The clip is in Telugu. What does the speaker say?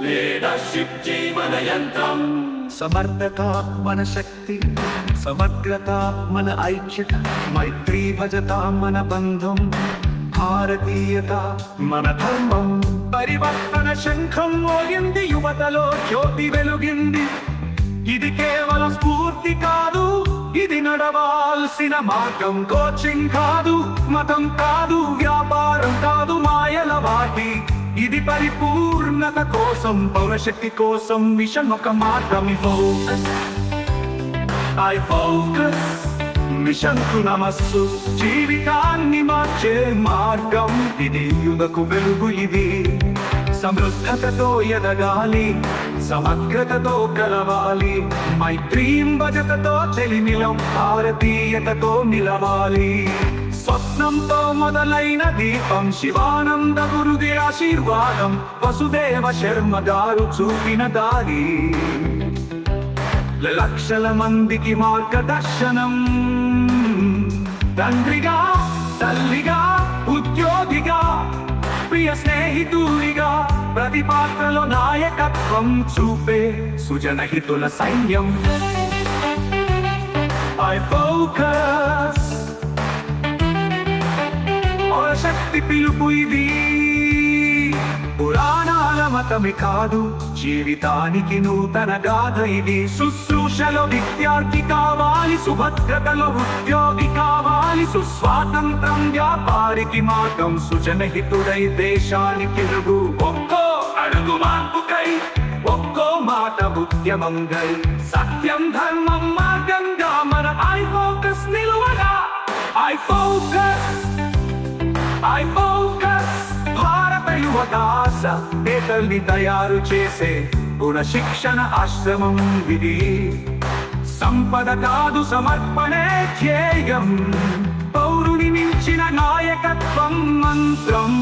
లీడర్షిప్ జీవన యంత్రం. సమర్థత మన శక్తి, సమగ్రత మన ఐక్యత, మైత్రీ భజత మన బంధం, భారతీయత మన ధర్మం. పరివర్తన శంఖం మోగింది, యువతలో జ్యోతి వెలుగింది. ఇది కేవలం స్ఫూర్తి కాదు, ఇది నడవాల్సిన మార్గం. కోచింగ్ కాదు, మతం కాదు, వ్యాపారం కాదు, మాయల వాటి. ఇది పరిపూర్ణత కోసం, పౌరశక్తి కోసం మిషన్ ఒక మార్గం. ఐ ఫోకస్ మిషన్ కు నమస్సు, జీవితాన్ని మార్చే మార్గం ఇది. యుగకు వెలుగు ఇది. సమృద్ధతతో ఎదగాలి, సమగ్రతతో కలవాలి, మైత్రీం భజతతో చెలిమిలం, భారతీయతతో నిలవాలి. స్వప్నంతో మొదలైన దీపం, శివానంద గురుది ఆశీర్వాదం, వసుదేవ శర్మ గారు చూపిన దారి, లక్షల మందికి మార్గదర్శనం. తండ్రిగా, తల్లిగా, ఉద్యోగిగా, ప్రియ స్నేహితుడిగా, ప్రతి పాత్రలో నాయకత్వం చూపే సుజనహితుల సైన్యం. ఐ ఫోకస్ శక్తి పిలుపు ఇది. పురాణాల మతమి కాదు, జీవితానికి నూతన గాథ ఇది. శుశ్రూషలో విద్యార్థి కావాలి, సుభద్రతలో ఉద్యోగి కావాలి, సుస్వాతంత్రం వ్యాపారికి మార్గం, సుజనహితుడై దేశానికి వెలుగు. ఒక్కో అడుగు మార్పుకై, ఒక్కో మాట ఉద్యమంగై, సత్యం ధర్మం మార్గంగా మన ఐ ఫోకస్ నిలువగా. ఐ ఫోకస్, ఐ ఫోకస్ భారత యువత ఆశ, నేతల్ని తయారు చేసే గుణ శిక్షణ ఆశ్రమం ఇది. సంపద కాదు, సమర్పణే ధ్యేయం, పౌరుని మించిన నాయకత్వం మంత్రం.